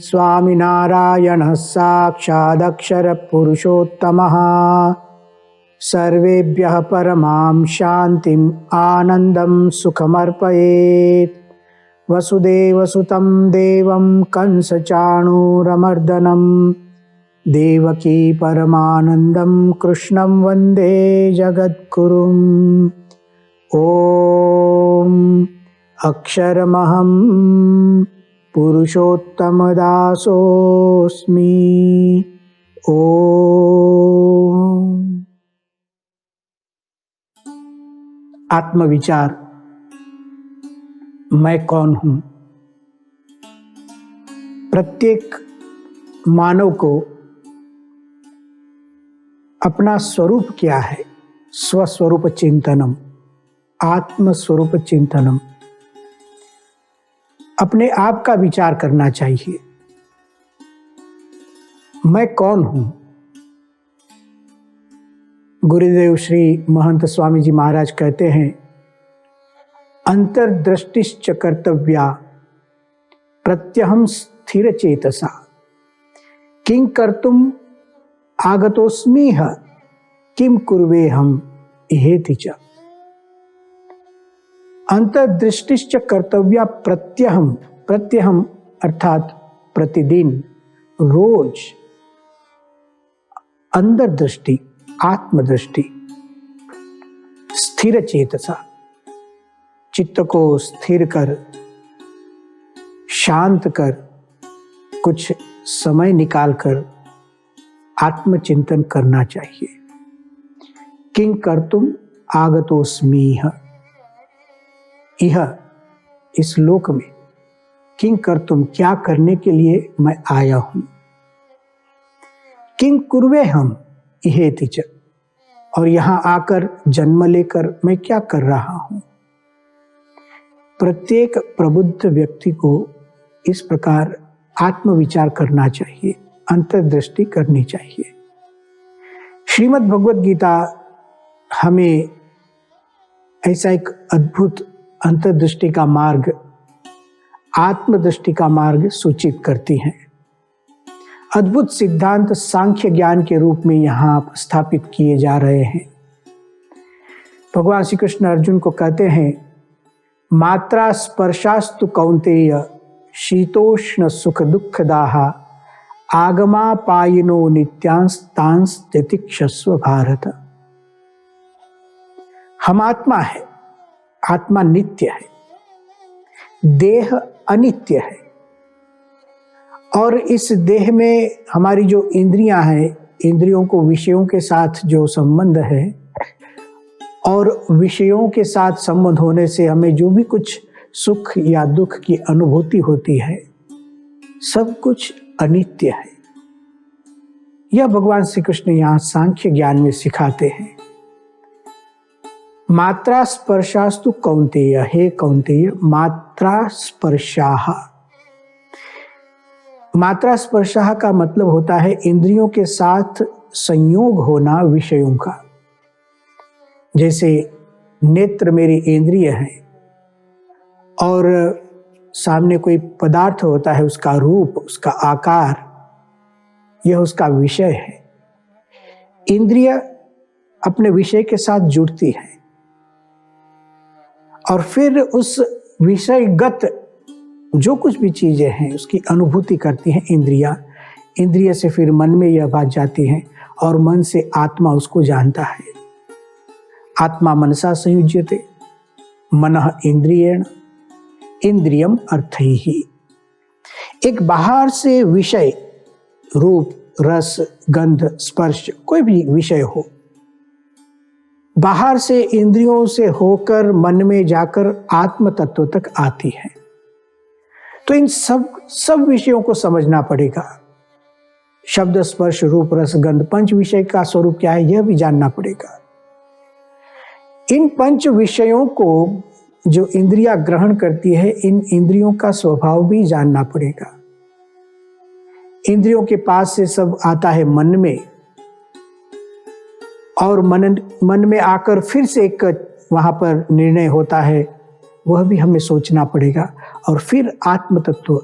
स्वामिनारायणः साक्षादक्षरपुरुषोत्तमः सर्वेभ्यः परमां शान्तिम् आनन्दं सुखमर्पयेत्। वसुदेवसुतं देवं कंसचाणूरमर्दनं देवकी परमानन्दं कृष्णं वन्दे जगद्गुरुम्। ॐ अक्षरमहं पुरुषोत्तमदासोऽस्मि। ओम। आत्मविचार, मैं कौन हूं? प्रत्येक मानव को अपना स्वरूप क्या है, स्वस्वरूप चिंतनम, आत्मस्वरूप चिंतनम, अपने आप का विचार करना चाहिए। मैं कौन हूं? गुरुदेव श्री महंत स्वामी जी महाराज कहते हैं, अंतर्दृष्टिश्च कर्तव्या प्रत्यहं स्थिर चेतसा किं कर्तुम आगतोस्मीह किं कुर्वेहम इहेति च। अंतर्दृष्टिश्च कर्तव्या प्रत्यहम, प्रत्यहम अर्थात प्रतिदिन, रोज, अंदर दृष्टि, आत्मदृष्टि, स्थिर चेतसा, चित्त को स्थिर कर, शांत कर, कुछ समय निकालकर आत्मचिंतन करना चाहिए। किं कर्तुम आगतोस्मीह, यह इस लोक में किं कर्तुम, क्या करने के लिए मैं आया हूं। किं कुर्वेहम इहेति च, और यहां आकर जन्म लेकर मैं क्या कर रहा हूं। प्रत्येक प्रबुद्ध व्यक्ति को इस प्रकार आत्मविचार करना चाहिए, अंतर्दृष्टि करनी चाहिए। श्रीमद् भगवद गीता हमें ऐसा एक अद्भुत अंतर्दृष्टि का मार्ग, आत्मदृष्टि का मार्ग सूचित करती है। अद्भुत सिद्धांत सांख्य ज्ञान के रूप में यहाँ स्थापित किए जा रहे हैं। भगवान श्री कृष्ण अर्जुन को कहते हैं, मात्रा स्पर्शास्तु कौन्तेय शीतोष्ण सुख दुःखदाः आगमापायिनो नित्यांस्तांस तितिक्षस्व भारत। हम आत्मा है, आत्मा नित्य है, देह अनित्य है, और इस देह में हमारी जो इंद्रियां हैं, इंद्रियों को विषयों के साथ जो संबंध है, और विषयों के साथ संबंध होने से हमें जो भी कुछ सुख या दुख की अनुभूति होती है, सब कुछ अनित्य है। यह भगवान श्री कृष्ण यहाँ सांख्य ज्ञान में सिखाते हैं। मात्रा स्पर्शास्तु कौन्तेय, हे कौन्तेय, मात्रा स्पर्शाः। मात्रा स्पर्शाः का मतलब होता है इंद्रियों के साथ संयोग होना विषयों का। जैसे नेत्र मेरी इंद्रिय है, और सामने कोई पदार्थ होता है, उसका रूप, उसका आकार, यह उसका विषय है। इंद्रिय अपने विषय के साथ जुड़ती है, और फिर उस विषयगत जो कुछ भी चीजें हैं उसकी अनुभूति करती हैं इंद्रियां। इंद्रिय से फिर मन में यह बात जाती है, और मन से आत्मा उसको जानता है। आत्मा मनसा संयुज्यते, मनः इंद्रियेण, इंद्रियम अर्थैः। एक बाहर से विषय, रूप, रस, गंध, स्पर्श, कोई भी विषय हो, बाहर से इंद्रियों से होकर मन में जाकर आत्म तत्व तक आती है। तो इन सब विषयों को समझना पड़ेगा। शब्द, स्पर्श, रूप, रस, गंध, पंच विषय का स्वरूप क्या है, यह भी जानना पड़ेगा। इन पंच विषयों को जो इंद्रियां ग्रहण करती है, इन इंद्रियों का स्वभाव भी जानना पड़ेगा। इंद्रियों के पास से सब आता है मन में, और मन में आकर फिर से एक वहां पर निर्णय होता है, वह भी हमें सोचना पड़ेगा। और फिर आत्म तत्व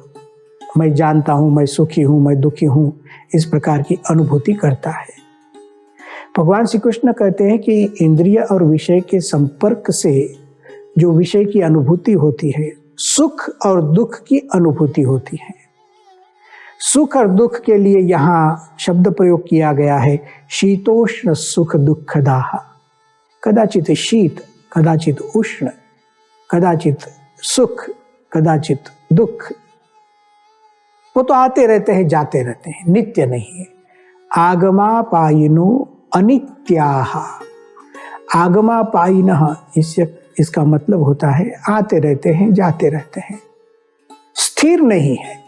मैं जानता हूँ, मैं सुखी हूँ, मैं दुखी हूँ, इस प्रकार की अनुभूति करता है। भगवान श्री कृष्ण कहते हैं कि इंद्रिय और विषय के संपर्क से जो विषय की अनुभूति होती है, सुख और दुख की अनुभूति होती है। सुख और दुख के लिए यहाँ शब्द प्रयोग किया गया है, शीतोष्ण सुख दुखदाह। कदाचित शीत, कदाचित उष्ण, कदाचित सुख, कदाचित दुख। वो तो आते रहते हैं, जाते रहते हैं, नित्य नहीं है। आगमा पायिनो अनित्याः। आगमा पायिनः, इसका मतलब होता है आते रहते हैं, जाते रहते हैं, स्थिर नहीं है।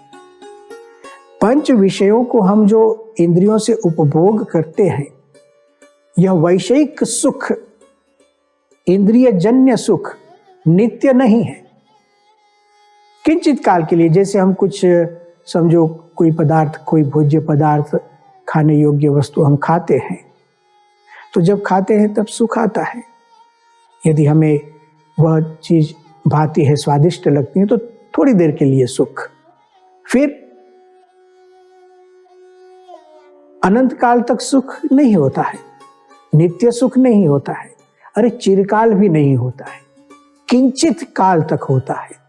पंच विषयों को हम जो इंद्रियों से उपभोग करते हैं, यह वैषयिक सुख, इंद्रिय जन्य सुख नित्य नहीं है। किंचित काल के लिए, जैसे हम कुछ समझो कोई पदार्थ, कोई भोज्य पदार्थ, खाने योग्य वस्तु हम खाते हैं, तो जब खाते हैं तब सुख आता है। यदि हमें वह चीज भाती है, स्वादिष्ट लगती है, तो थोड़ी देर के लिए सुख, फिर अनंत काल तक सुख नहीं होता है, नित्य सुख नहीं होता है, अरे चिरकाल भी नहीं होता है, किंचित काल तक होता है।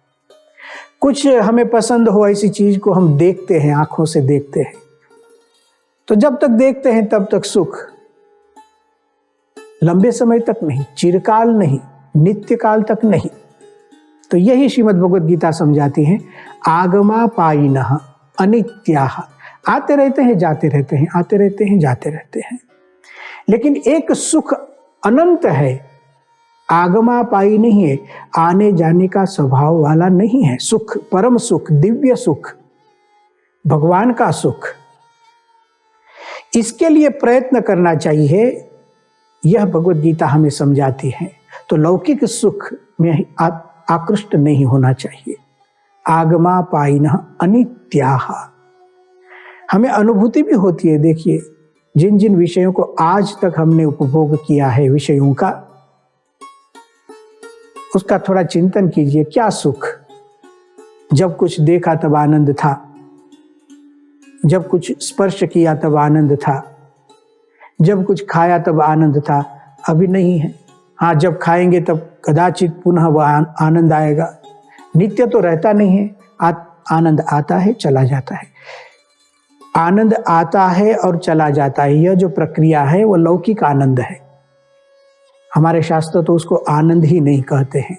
कुछ हमें पसंद हो ऐसी चीज को हम देखते हैं, आंखों से देखते हैं, तो जब तक देखते हैं तब तक सुख, लंबे समय तक नहीं, चिरकाल नहीं, नित्य काल तक नहीं। तो यही श्रीमद् भगवद गीता समझाती है, आगमा पायिनः अनित्याः। आते रहते हैं, जाते रहते हैं, आते रहते हैं, जाते रहते हैं, लेकिन एक सुख अनंत है, आगमा पाई नहीं है, आने जाने का स्वभाव वाला नहीं है। सुख, परम सुख, दिव्य सुख, भगवान का सुख, इसके लिए प्रयत्न करना चाहिए, यह भगवद गीता हमें समझाती है। तो लौकिक सुख में आकृष्ट नहीं होना चाहिए। आगमा पायिनः अनित्याः। हमें अनुभूति भी होती है, देखिए, जिन जिन विषयों को आज तक हमने उपभोग किया है, विषयों का, उसका थोड़ा चिंतन कीजिए। क्या सुख, जब कुछ देखा तब आनंद था, जब कुछ स्पर्श किया तब आनंद था, जब कुछ खाया तब आनंद था, अभी नहीं है। हाँ, जब खाएंगे तब कदाचित पुनः वह आनंद आएगा। नित्य तो रहता नहीं है, आनंद आता है, चला जाता है, आनंद आता है और चला जाता है। यह जो प्रक्रिया है वो लौकिक आनंद है। हमारे शास्त्र तो उसको आनंद ही नहीं कहते हैं,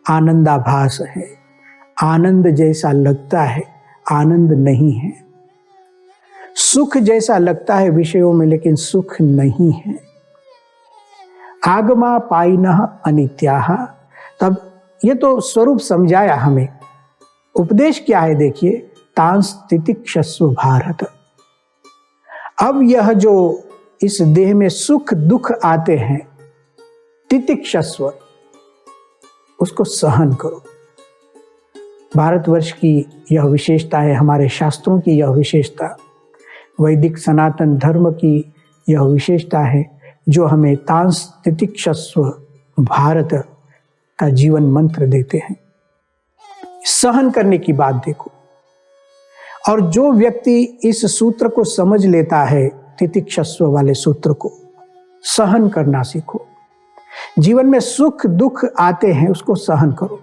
आनंदाभास है। आनंद जैसा लगता है, आनंद नहीं है। सुख जैसा लगता है विषयों में, लेकिन सुख नहीं है। आगमा पायिनः अनित्याः। तब ये तो स्वरूप समझाया हमें। उपदेश क्या है देखिए, तांस तितिक्षस्व भारत। अब यह जो इस देह में सुख दुख आते हैं, तितिक्षस्व, उसको सहन करो। भारतवर्ष की यह विशेषता है, हमारे शास्त्रों की यह विशेषता, वैदिक सनातन धर्म की यह विशेषता है, जो हमें तांस तितिक्षस्व भारत का जीवन मंत्र देते हैं। सहन करने की बात देखो। और जो व्यक्ति इस सूत्र को समझ लेता है, तितिक्षस्व वाले सूत्र को, सहन करना सीखो। जीवन में सुख दुख आते हैं, उसको सहन करो।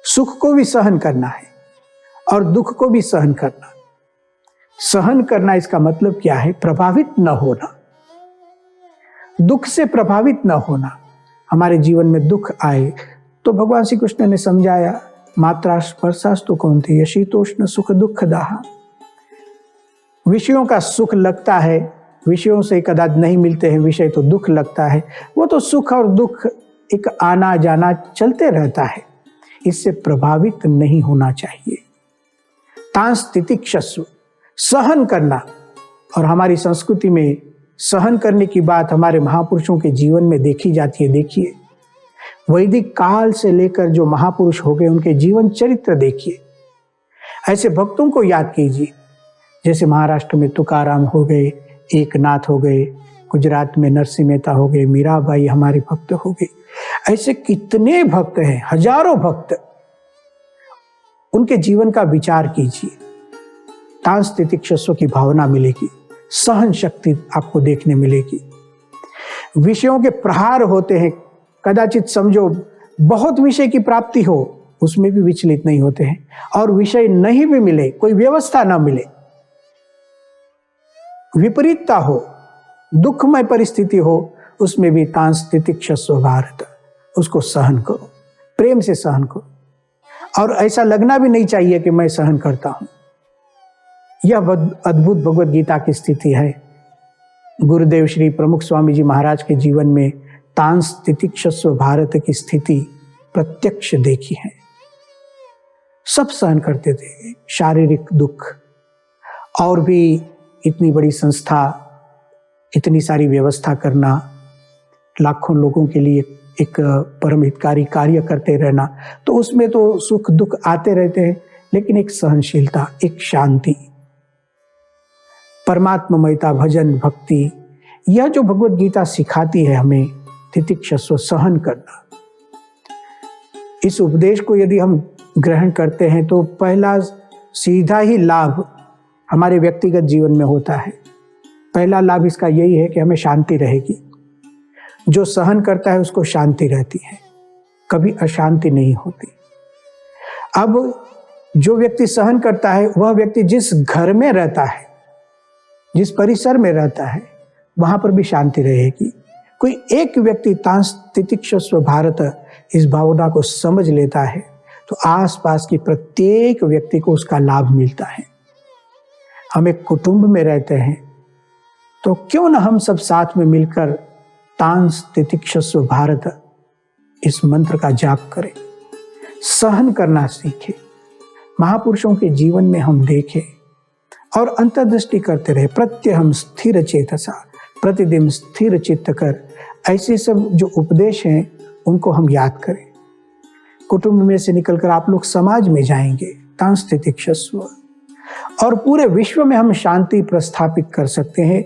सुख को भी सहन करना है और दुख को भी सहन करना। सहन करना, इसका मतलब क्या है? प्रभावित न होना, दुख से प्रभावित न होना। हमारे जीवन में दुख आए तो भगवान श्री कृष्ण ने समझाया, मात्रा स्पर्शास्तु कौन्तेय शीतोष्ण सुख दुखदाः। विषयों का सुख लगता है, विषयों से कदाच नहीं मिलते हैं विषय, तो दुख लगता है। वो तो सुख और दुख एक आना जाना चलते रहता है, इससे प्रभावित नहीं होना चाहिए। तांस तितिक्षस्व, सहन करना। और हमारी संस्कृति में सहन करने की बात हमारे महापुरुषों के जीवन में देखी जाती है। देखिए, वैदिक काल से लेकर जो महापुरुष हो गए, उनके जीवन चरित्र देखिए। ऐसे भक्तों को याद कीजिए, जैसे महाराष्ट्र में तुकाराम हो गए, एकनाथ हो गए, गुजरात में नरसिंह मेहता हो गए, मीराबाई हमारे भक्त हो गए। ऐसे कितने भक्त हैं, हजारों भक्त। उनके जीवन का विचार कीजिए। तांस तितिक्षस्व की भावना मिलेगी, सहन शक्ति आपको देखने मिलेगी। विषयों के प्रहार होते हैं, कदाचित समझो बहुत विषय की प्राप्ति हो, उसमें भी विचलित नहीं होते हैं, और विषय नहीं भी मिले, कोई व्यवस्था ना मिले, विपरीतता हो, दुखमय परिस्थिति हो, उसमें भी तांस तितिक्षस्व भारत, उसको सहन करो, प्रेम से सहन करो। और ऐसा लगना भी नहीं चाहिए कि मैं सहन करता हूं। यह अद्भुत भगवत गीता की स्थिति है। गुरुदेव श्री प्रमुख स्वामी जी महाराज के जीवन में तांस तितिक्षस्व भारत की स्थिति प्रत्यक्ष देखी है। सब सहन करते थे, शारीरिक दुख, और भी इतनी बड़ी संस्था, इतनी सारी व्यवस्था करना, लाखों लोगों के लिए एक परम हितकारी कार्य करते रहना, तो उसमें तो सुख दुख आते रहते हैं, लेकिन एक सहनशीलता, एक शांति, परमात्ममयता, भजन भक्ति, यह जो भगवत गीता सिखाती है हमें तितिक्षस्व, सहन करना। इस उपदेश को यदि हम ग्रहण करते हैं तो पहला सीधा ही लाभ हमारे व्यक्तिगत जीवन में होता है। पहला लाभ इसका यही है कि हमें शांति रहेगी। जो सहन करता है उसको शांति रहती है, कभी अशांति नहीं होती। अब जो व्यक्ति सहन करता है, वह व्यक्ति जिस घर में रहता है, जिस परिसर में रहता है, वहां पर भी शांति रहेगी। कोई एक व्यक्ति तांस तितिक्षस्व भारत इस भावना को समझ लेता है तो आसपास की प्रत्येक व्यक्ति को उसका लाभ मिलता है। हम एक कुटुंब में रहते हैं तो क्यों न हम सब साथ में मिलकर तांस तितिक्षस्व भारत इस मंत्र का जाप करें, सहन करना सीखें, महापुरुषों के जीवन में हम देखें और अंतर्दृष्टि करते रहे। प्रत्यहम स्थिर चेतसा, प्रतिदिन स्थिर चित्त कर, ऐसे सब जो उपदेश हैं उनको हम याद करें। कुटुंब में से निकलकर आप लोग समाज में जाएंगे, तांस तितिक्षस्व, और पूरे विश्व में हम शांति प्रस्थापित कर सकते हैं।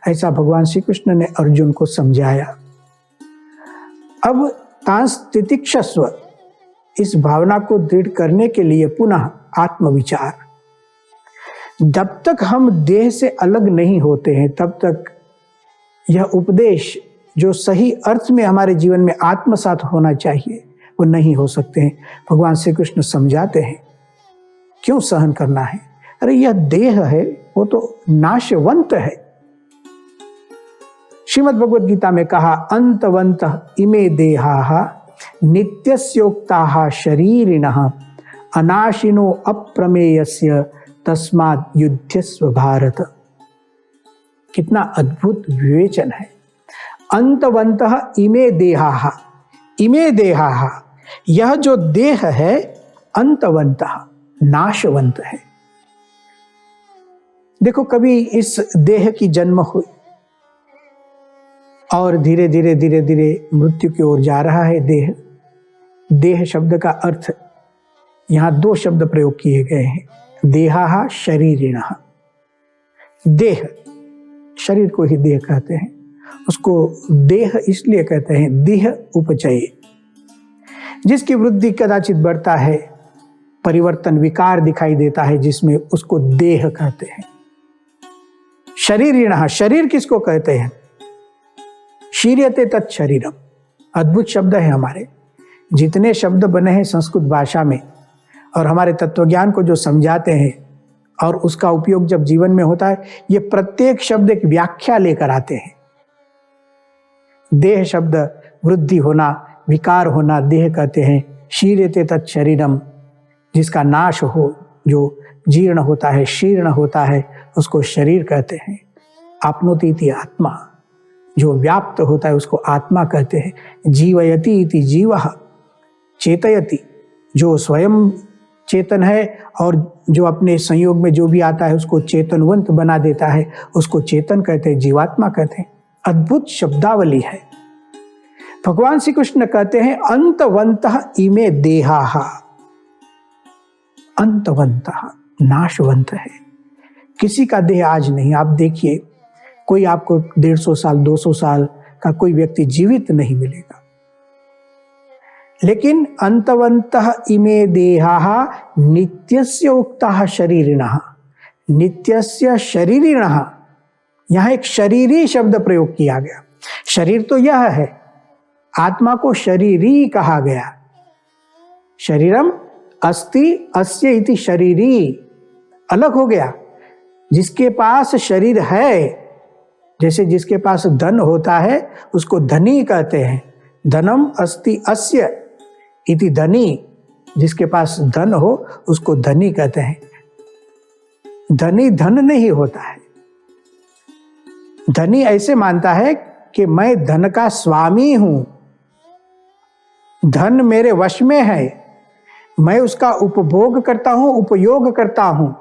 ऐसा भगवान श्री कृष्ण ने अर्जुन को समझाया। अब तांस तितिक्षस्व इस भावना को दृढ़ करने के लिए पुनः आत्मविचार। जब तक हम देह से अलग नहीं होते हैं तब तक यह उपदेश जो सही अर्थ में हमारे जीवन में आत्मसात होना चाहिए वो नहीं हो सकते हैं। भगवान श्री कृष्ण समझाते हैं क्यों सहन करना है। अरे यह देह है, वो तो नाशवंत है। श्रीमद् भगवद गीता में कहा, अंतवंतः इमे देहाः नित्यस्योक्ताः शरीरिणः अनाशिनो अप्रमेयस्य तस्मात् युध्यस्व भारत। कितना अद्भुत विवेचन है। अंतवंतः इमे देहाः, इमे देहाः, यह जो देह है अंतवंतः, नाशवंत है। देखो, कभी इस देह की जन्म हुई और धीरे धीरे धीरे धीरे मृत्यु की ओर जा रहा है देह। देह शब्द का अर्थ यहां दो शब्द प्रयोग किए गए हैं, देहा शरीरिणः। देह, शरीर को ही देह कहते हैं। उसको देह इसलिए कहते हैं देह उपचय, जिसकी वृद्धि कदाचित बढ़ता है, परिवर्तन विकार दिखाई देता है, जिसमें उसको देह कहते हैं। शरीरिणः, शरीर किसको कहते हैं? शीर्यते तत् शरीरम, अद्भुत शब्द है। हमारे जितने शब्द बने हैं संस्कृत भाषा में और हमारे तत्वज्ञान को जो समझाते हैं और उसका उपयोग जब जीवन में होता है, ये प्रत्येक शब्द एक व्याख्या लेकर आते हैं। देह शब्द वृद्धि होना, विकार होना, देह कहते हैं। शीर्यते तत् शरीरम, जिसका नाश हो, जो जीर्ण होता है, शीर्ण होता है, उसको शरीर कहते हैं। आपनोति इति आत्मा, जो व्याप्त होता है उसको आत्मा कहते हैं। जीवयति इति जीवः, चेतयति, जो स्वयं चेतन है और जो अपने संयोग में जो भी आता है उसको चेतनवंत बना देता है, उसको चेतन कहते हैं, जीवात्मा कहते हैं। अद्भुत शब्दावली है। भगवान श्री कृष्ण कहते हैं अंतवंतः इमे देहाः, अंतवंतः, नाशवंत है। किसी का देह आज नहीं। आप देखिए, कोई आपको 150 साल 200 साल का कोई व्यक्ति जीवित नहीं मिलेगा। लेकिन अंतवन्तः इमे देहाः नित्यस्य उक्ताः शरीरिणः, नित्यस्य शरीरिणः, यहाँ एक शरीरी शब्द प्रयोग किया गया। शरीर तो यह है, आत्मा को शरीरी कहा गया। शरीरम अस्ति अस्य इति शरीरी अलग हो गया। जिसके पास शरीर है, जैसे जिसके पास धन होता है उसको धनी कहते हैं, धनम अस्ति अस्य इति धनी, जिसके पास धन हो उसको धनी कहते हैं। धनी धन नहीं होता है, धनी ऐसे मानता है कि मैं धन का स्वामी हूं, धन मेरे वश में है, मैं उसका उपभोग करता हूं, उपयोग करता हूं।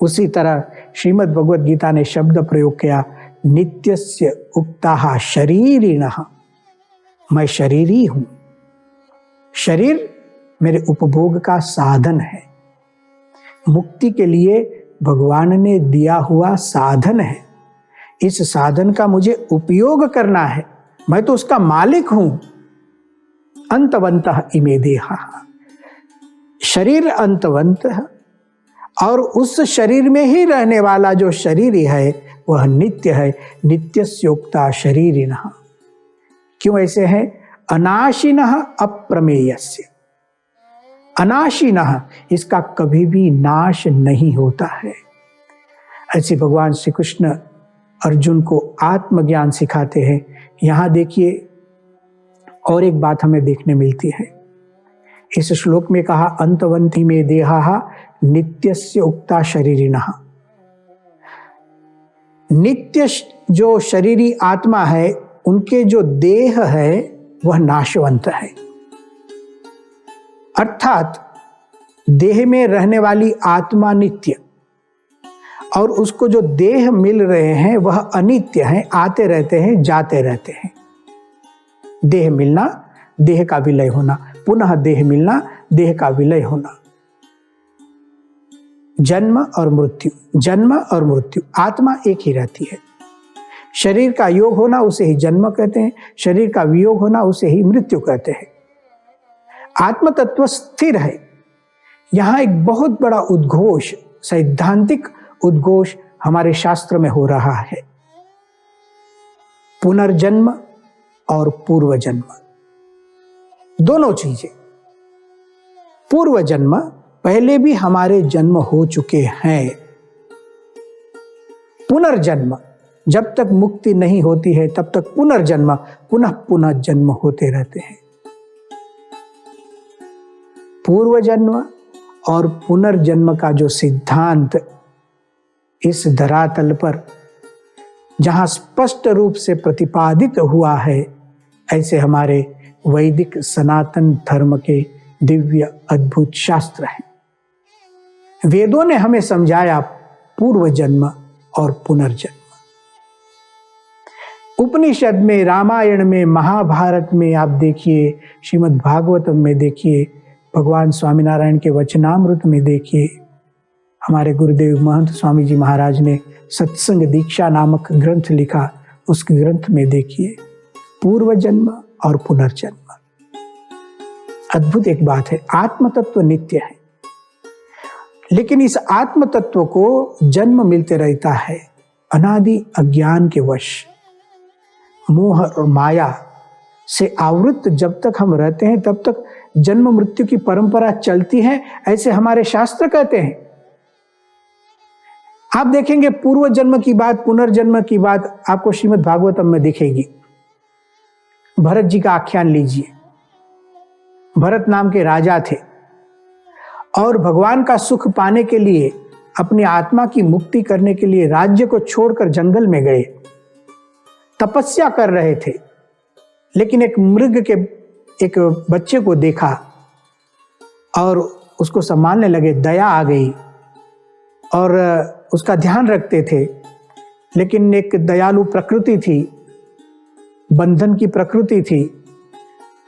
उसी तरह श्रीमद् भगवद गीता ने शब्द प्रयोग किया, नित्यस्य उक्ताः शरीरिणः, मैं शरीरी हूं। शरीर मेरे उपभोग का साधन है, मुक्ति के लिए भगवान ने दिया हुआ साधन है। इस साधन का मुझे उपयोग करना है, मैं तो उसका मालिक हूं। अंतवन्तः इमे देहाः, शरीर अंतवंत है और उस शरीर में ही रहने वाला जो शरीर है वह नित्य है। नित्यस्योक्ता शरीरिणः, क्यों ऐसे है? अनाशिनः अप्रमेयस्य, अनाशिनः, इसका कभी भी नाश नहीं होता है। ऐसे भगवान श्री कृष्ण अर्जुन को आत्मज्ञान सिखाते हैं। यहां देखिए और एक बात हमें देखने मिलती है। इस श्लोक में कहा अंतवन्ति में देहाः नित्यस्य उक्ता शरीरिणः। नित्य जो शरीरी आत्मा है, उनके जो देह है वह नाशवंत है, अर्थात देह में रहने वाली आत्मा नित्य और उसको जो देह मिल रहे हैं वह अनित्य हैं, आते रहते हैं, जाते रहते हैं। देह मिलना, देह का विलय होना, पुनः देह मिलना, देह का विलय होना। जन्म और मृत्यु, जन्म और मृत्यु, आत्मा एक ही रहती है। शरीर का योग होना उसे ही जन्म कहते हैं, शरीर का वियोग होना उसे ही मृत्यु कहते हैं। आत्म तत्व स्थिर है। यहां एक बहुत बड़ा उद्घोष, सैद्धांतिक उद्घोष हमारे शास्त्र में हो रहा है। पुनर्जन्म और पूर्व जन्म, दोनों चीजें। पूर्व जन्म, पहले भी हमारे जन्म हो चुके हैं। पुनर्जन्म, जब तक मुक्ति नहीं होती है तब तक पुनर्जन्म, पुनः पुनः जन्म होते रहते हैं। पूर्व जन्म और पुनर्जन्म का जो सिद्धांत इस धरातल पर जहां स्पष्ट रूप से प्रतिपादित हुआ है, ऐसे हमारे वैदिक सनातन धर्म के दिव्य अद्भुत शास्त्र हैं। वेदों ने हमें समझाया पूर्व जन्म और पुनर्जन्म। उपनिषद में, रामायण में, महाभारत में आप देखिए, श्रीमद् भागवतम में देखिए, भगवान स्वामीनारायण के वचनामृत में देखिए, हमारे गुरुदेव महंत स्वामी जी महाराज ने सत्संग दीक्षा नामक ग्रंथ लिखा, उस ग्रंथ में देखिए पूर्व जन्म और पुनर्जन्म। अद्भुत एक बात है, आत्म तत्व नित्य है, लेकिन इस आत्म तत्व को जन्म मिलते रहता है अनादि अज्ञान के वश, मोह और माया से आवृत जब तक हम रहते हैं तब तक जन्म मृत्यु की परंपरा चलती है, ऐसे हमारे शास्त्र कहते हैं। आप देखेंगे पूर्व जन्म की बात, पुनर्जन्म की बात आपको श्रीमद् भागवतम में दिखेगी। भरत जी का आख्यान लीजिए। भरत नाम के राजा थे और भगवान का सुख पाने के लिए, अपनी आत्मा की मुक्ति करने के लिए राज्य को छोड़कर जंगल में गए, तपस्या कर रहे थे। लेकिन एक मृग के एक बच्चे को देखा और उसको संभालने लगे, दया आ गई और उसका ध्यान रखते थे। लेकिन एक दयालु प्रकृति थी, बंधन की प्रकृति थी,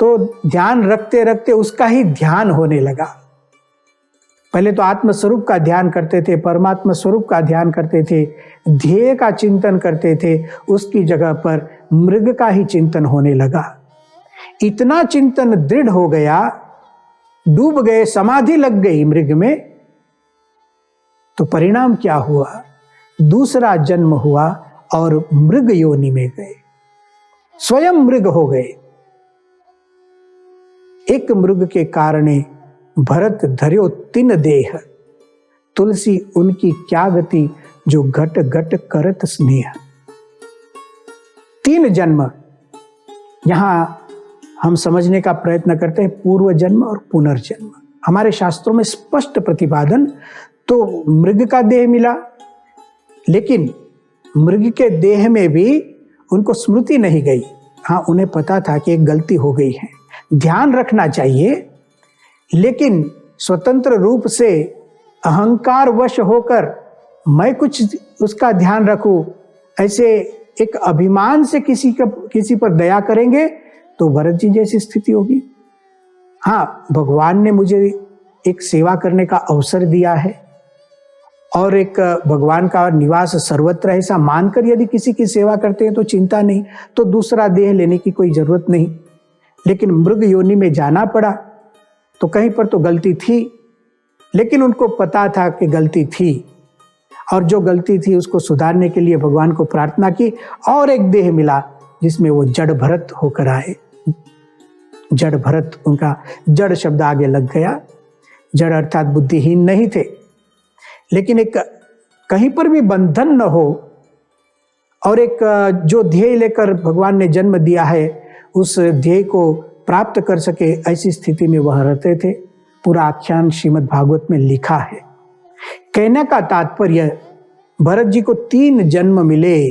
तो ध्यान रखते रखते उसका ही ध्यान होने लगा। पहले तो आत्म स्वरूप का ध्यान करते थे, परमात्मा स्वरूप का ध्यान करते थे, ध्येय का चिंतन करते थे, उसकी जगह पर मृग का ही चिंतन होने लगा। इतना चिंतन दृढ़ हो गया, डूब गए, समाधि लग गई मृग में, तो परिणाम क्या हुआ? दूसरा जन्म हुआ और मृग योनि में गए, स्वयं मृग हो गए। एक मृग के कारणे भरत धर्यो तीन देह, तुलसी उनकी क्या गति, जो घट घट करत स्नेह। 3 जन्म यहां हम समझने का प्रयत्न करते हैं, पूर्व जन्म और पुनर्जन्म। हमारे शास्त्रों में स्पष्ट प्रतिपादन, तो मृग का देह मिला, लेकिन मृग के देह में भी उनको स्मृति नहीं गई। हाँ, उन्हें पता था कि एक गलती हो गई है, ध्यान रखना चाहिए, लेकिन स्वतंत्र रूप से अहंकार वश होकर मैं कुछ उसका ध्यान रखूं, ऐसे एक अभिमान से किसी पर दया करेंगे तो भरत जी जैसी स्थिति होगी। हाँ, भगवान ने मुझे एक सेवा करने का अवसर दिया है और एक भगवान का निवास सर्वत्र ऐसा मानकर यदि किसी की सेवा करते हैं तो चिंता नहीं, तो दूसरा देह लेने की कोई जरूरत नहीं। लेकिन मृग योनि में जाना पड़ा तो कहीं पर तो गलती थी, लेकिन उनको पता था कि गलती थी और जो गलती थी उसको सुधारने के लिए भगवान को प्रार्थना की और एक देह मिला जिसमें वो जड़ भरत होकर आए। जड़ भरत, उनका जड़ शब्द आगे लग गया। जड़ अर्थात बुद्धिहीन नहीं थे, लेकिन एक कहीं पर भी बंधन न हो और एक जो ध्येय लेकर भगवान ने जन्म दिया है उस ध्येय को प्राप्त कर सके, ऐसी स्थिति में वह रहते थे। पूरा आख्यान श्रीमद् भागवत में लिखा है। कहने का तात्पर्य, भरत जी को 3 जन्म मिले।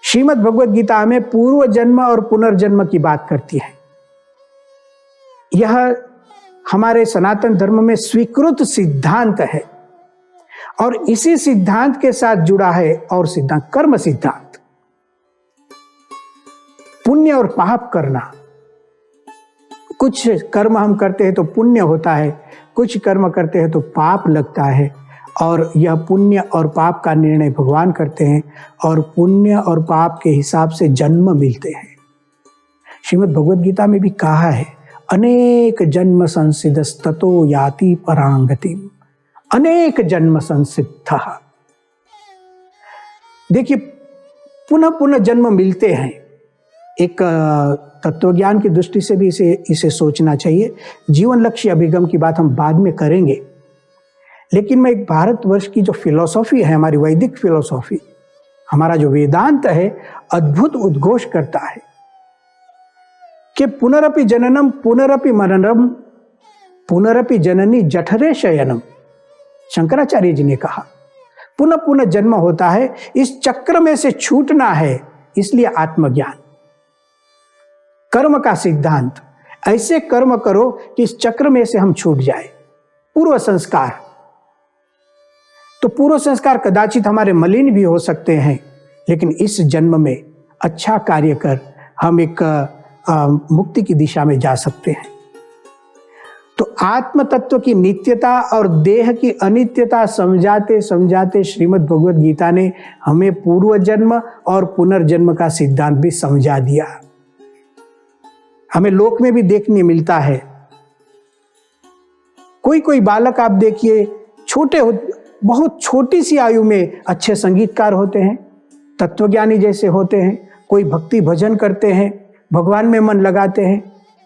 श्रीमद् भगवत गीता हमें पूर्व जन्म और पुनर्जन्म की बात करती है। यह हमारे सनातन धर्म में स्वीकृत सिद्धांत है और इसी सिद्धांत के साथ जुड़ा है और सिद्धांत कर्म सिद्धांत। पुण्य और पाप करना, कुछ कर्म हम करते हैं तो पुण्य होता है, कुछ कर्म करते हैं तो पाप लगता है, और यह पुण्य और पाप का निर्णय भगवान करते हैं और पुण्य और पाप के हिसाब से जन्म मिलते हैं। श्रीमद् भगवद गीता में भी कहा है, अनेक जन्म संसिद्धस्ततो याति परांगतिम। अनेक जन्म संसिद्ध। देखिए, पुनः पुनः जन्म मिलते हैं। एक तत्वज्ञान की दृष्टि से भी इसे सोचना चाहिए। जीवन लक्ष्य अभिगम की बात हम बाद में करेंगे, लेकिन मैं एक भारतवर्ष की जो फिलॉसफी है, हमारी वैदिक फिलॉसफी, हमारा जो वेदांत है, अद्भुत उद्घोष करता है कि पुनरपि जननम पुनरपि मननम पुनरपि जननी जठरे शयनम। शंकराचार्य जी ने कहा, पुनः पुनः जन्म होता है, इस चक्र में से छूटना है, इसलिए आत्मज्ञान। कर्म का सिद्धांत, ऐसे कर्म करो कि इस चक्र में से हम छूट जाए। पूर्व संस्कार, तो पूर्व संस्कार कदाचित हमारे मलिन भी हो सकते हैं, लेकिन इस जन्म में अच्छा कार्य कर हम एक मुक्ति की दिशा में जा सकते हैं। तो आत्म तत्व की नित्यता और देह की अनित्यता समझाते समझाते श्रीमद् भगवद गीता ने हमें पूर्व जन्म और पुनर्जन्म का सिद्धांत भी समझा दिया। हमें लोक में भी देखने मिलता है, कोई कोई बालक आप देखिए, बहुत छोटी सी आयु में अच्छे संगीतकार होते हैं, तत्वज्ञानी जैसे होते हैं, कोई भक्ति भजन करते हैं, भगवान में मन लगाते हैं,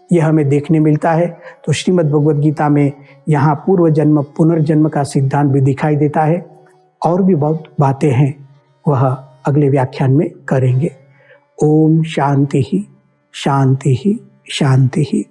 यह हमें देखने मिलता है। तो श्रीमद् भगवद गीता में यहाँ पूर्व जन्म पुनर्जन्म का सिद्धांत भी दिखाई देता है। और भी बहुत बातें हैं, वह अगले व्याख्यान में करेंगे। ओम शांति ही शांति ही शांति ही।